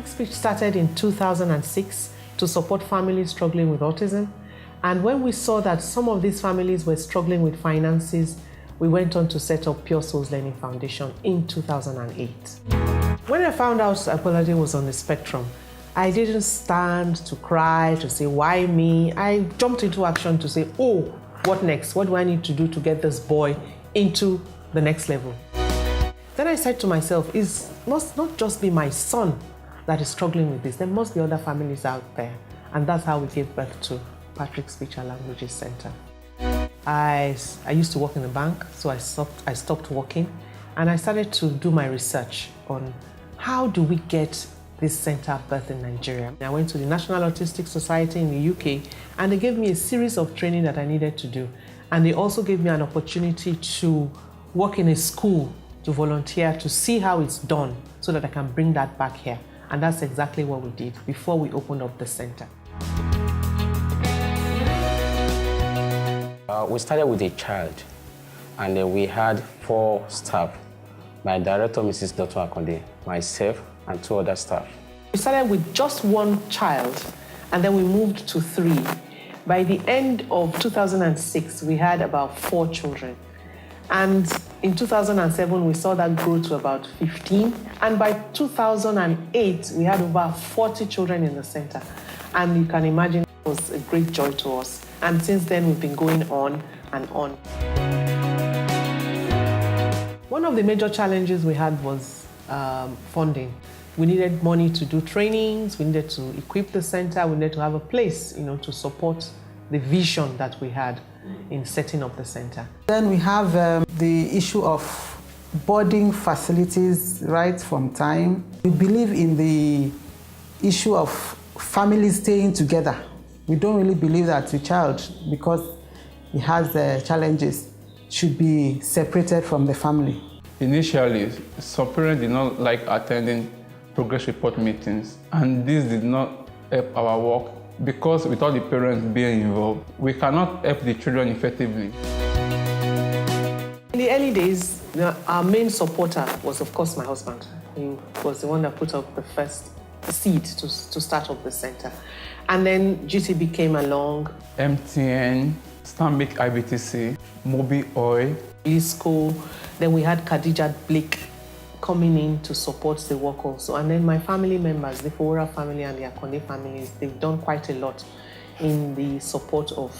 Patrick Speech started in 2006 to support families struggling with autism. And when we saw that some of these families were struggling with finances, we went on to set up Pure Souls Learning Foundation in 2008. When I found out Abolade was on the spectrum, I didn't stand to cry, to say, why me? I jumped into action to say, oh, what next? What do I need to do to get this boy into the next level? Then I said to myself, it must not just be my son that is struggling with this. There must be other families out there. And that's how we gave birth to Patrick Speech and Languages Center. I used to work in the bank, so I stopped working, and I started to do my research on how do we get this center birth in Nigeria. I went to the National Autistic Society in the UK, and they gave me a series of training that I needed to do. And they also gave me an opportunity to work in a school, to volunteer, to see how it's done, so that I can bring that back here. And that's exactly what we did before we opened up the center. We started with a child, and then we had 4 staff. My director, Mrs. Dr. Akonde, myself, and 2 other staff. We started with just 1 child, and then we moved to 3. By the end of 2006, we had about 4 children. And in 2007, we saw that grow to about 15. And by 2008, we had over 40 children in the center. And you can imagine it was a great joy to us. And since then, we've been going on and on. One of the major challenges we had was funding. We needed money to do trainings, we needed to equip the center, we needed to have a place, to support the vision that we had in setting up the center. Then we have the issue of boarding facilities right from time. We believe in the issue of families staying together. We don't really believe that a child, because he has challenges, should be separated from the family. Initially, some parents did not like attending progress report meetings, and this did not help our work because without the parents being involved, we cannot help the children effectively. In the early days, our main supporter was, of course, my husband. He was the one that put up the first seed to start up the center. And then GTB came along. MTN, Stanbic IBTC, Mobi Oil, Lisco. Then we had Khadija Blake coming in to support the work also. And then my family members, the Fowora family and the Akonde families, they've done quite a lot in the support of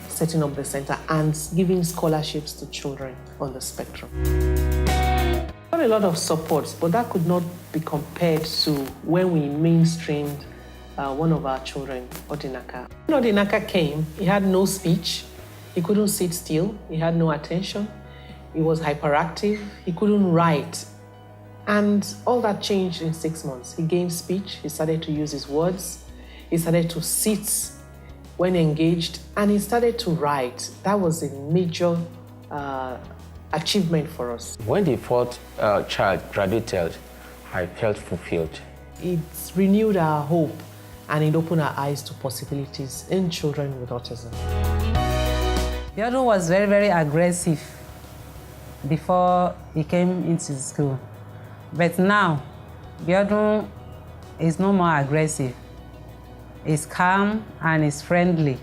setting up the center and giving scholarships to children on the spectrum. Got a lot of support, but that could not be compared to when we mainstreamed one of our children, Odinaka. When Odinaka came, he had no speech, he couldn't sit still, he had no attention, he was hyperactive, he couldn't write. And all that changed in 6 months. He gained speech, he started to use his words, he started to sit when engaged, and he started to write. That was a major achievement for us. When the 4th child graduated, I felt fulfilled. It's renewed our hope, and it opened our eyes to possibilities in children with autism. Biodun was very, very aggressive before he came into the school. But now, Biodun is no more aggressive. He's calm and he's friendly.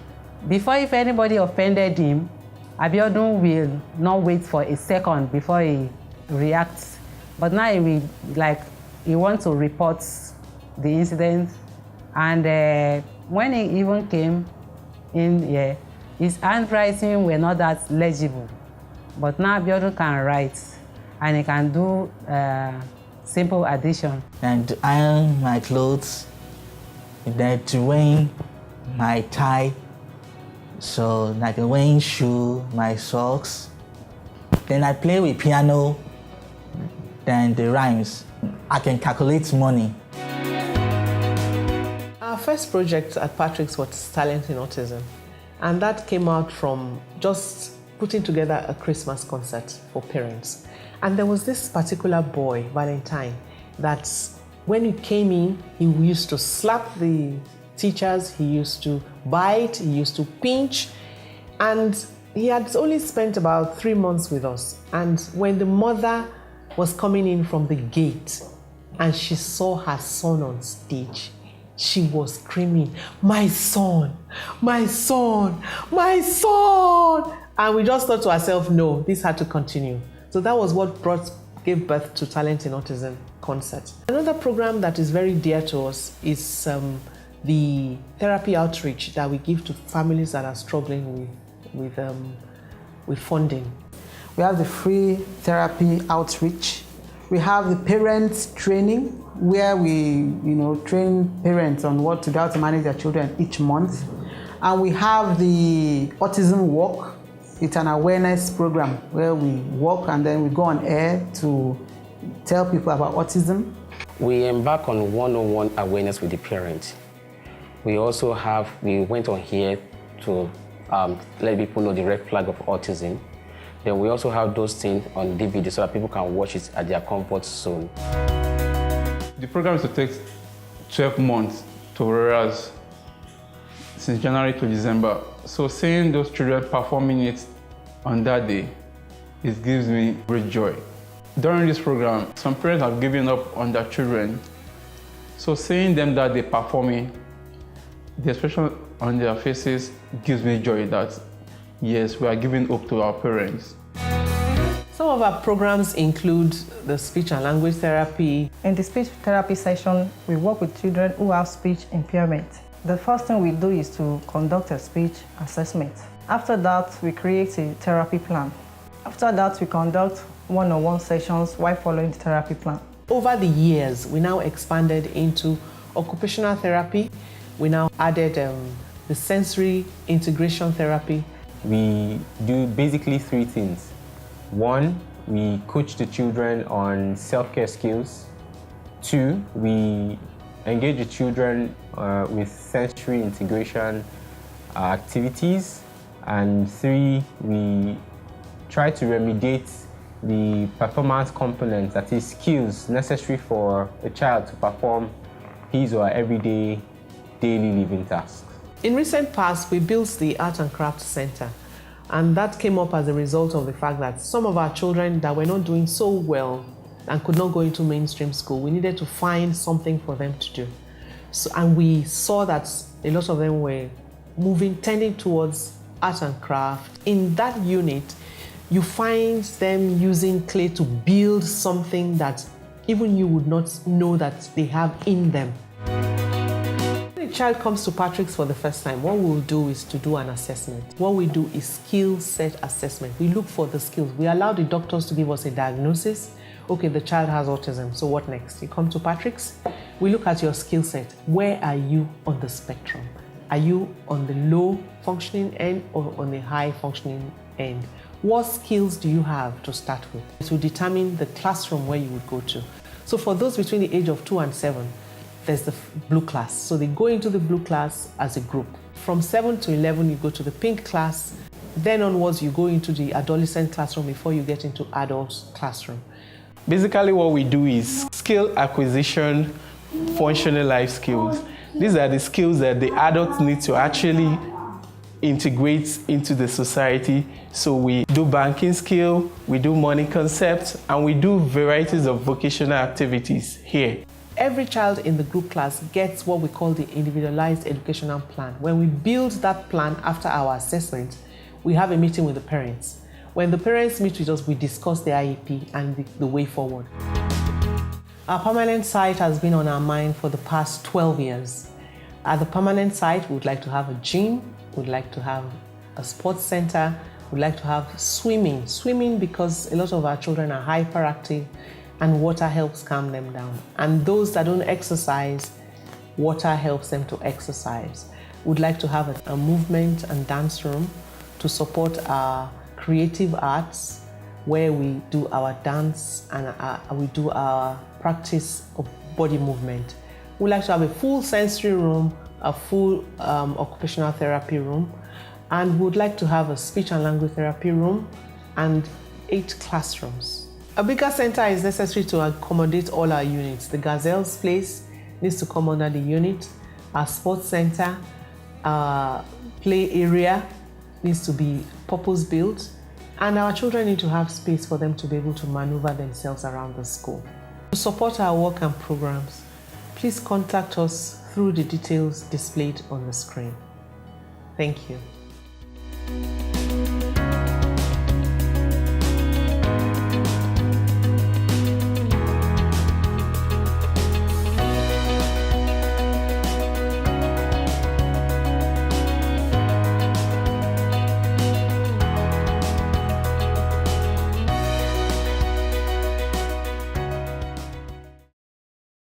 Before, if anybody offended him, Abiodun will not wait for a second before he reacts. But now he wants to report the incident. And when he even came in here, his handwriting were not that legible. But now Abiodun can write, and he can do simple addition. And to iron my clothes, then to wear my tie, so like wearing shoe, my socks. Then I play with piano, then the rhymes. I can calculate money. Our first project at Patrick's was Talent in Autism, and that came out from just putting together a Christmas concert for parents. And there was this particular boy, Valentine, that when he came in, he used to slap the teachers, he used to bite, he used to pinch, and he had only spent about 3 months with us. And when the mother was coming in from the gate, and she saw her son on stage, she was screaming, "My son, my son, my son!" And we just thought to ourselves, no, this had to continue. So that was what gave birth to Talent in Autism concert. Another program that is very dear to us is the therapy outreach that we give to families that are struggling with funding. We have the free therapy outreach. We have the parents training, where we train parents on what to do, how to manage their children each month. And we have the Autism Walk. It's an awareness program where we walk and then we go on air to tell people about autism. We embark on one-on-one awareness with the parents. We went on here to let people know the red flag of autism. Then we also have those things on DVD so that people can watch it at their comfort zone. The program is to take 12 months to rehearse since January to December. So seeing those children performing it on that day, it gives me great joy. During this program, some parents have given up on their children. So seeing them that day performing, the expression on their faces gives me joy that, yes, we are giving hope to our parents. Some of our programs include the speech and language therapy. In the speech therapy session, we work with children who have speech impairment. The first thing we do is to conduct a speech assessment. After that, we create a therapy plan. After that, we conduct one-on-one sessions while following the therapy plan. Over the years, we now expanded into occupational therapy. We now added the sensory integration therapy. We do basically 3 things. 1, we coach the children on self-care skills. 2, we engage the children with sensory integration activities. And 3, we try to remediate the performance components, that is skills necessary for a child to perform his or her everyday daily living tasks. In recent past, we built the Art and Craft Center, and that came up as a result of the fact that some of our children that were not doing so well and could not go into mainstream school, we needed to find something for them to do. And we saw that a lot of them were tending towards art and craft. In that unit, you find them using clay to build something that even you would not know that they have in them. When a child comes to Patrick's for the first time, what we'll do is to do an assessment. What we do is skill set assessment. We look for the skills. We allow the doctors to give us a diagnosis. Okay, the child has autism, so what next? You come to Patrick's, we look at your skill set. Where are you on the spectrum? Are you on the low functioning end or on the high functioning end? What skills do you have to start with? It will determine the classroom where you would go to. So for those between the age of 2 and 7, there's the blue class. So they go into the blue class as a group. From 7 to 11, you go to the pink class. Then onwards, you go into the adolescent classroom before you get into adult classroom. Basically, what we do is skill acquisition, functional life skills. These are the skills that the adults need to actually integrate into the society. So we do banking skill, we do money concepts, and we do varieties of vocational activities here. Every child in the group class gets what we call the individualized educational plan. When we build that plan after our assessment, we have a meeting with the parents. When the parents meet with us, we discuss the IEP and the way forward. Our permanent site has been on our mind for the past 12 years. At the permanent site, we would like to have a gym, we'd like to have a sports center, we'd like to have swimming. Swimming because a lot of our children are hyperactive and water helps calm them down. And those that don't exercise, water helps them to exercise. We'd like to have a movement and dance room to support our creative arts, where we do our dance and we do our practice of body movement. We'd like to have a full sensory room, a full occupational therapy room, and we'd like to have a speech and language therapy room and 8 classrooms. A bigger center is necessary to accommodate all our units. The Gazelle's place needs to come under the unit. Our sports center, our play area needs to be purpose-built, and our children need to have space for them to be able to maneuver themselves around the school. To support our work and programs, please contact us through the details displayed on the screen. Thank you.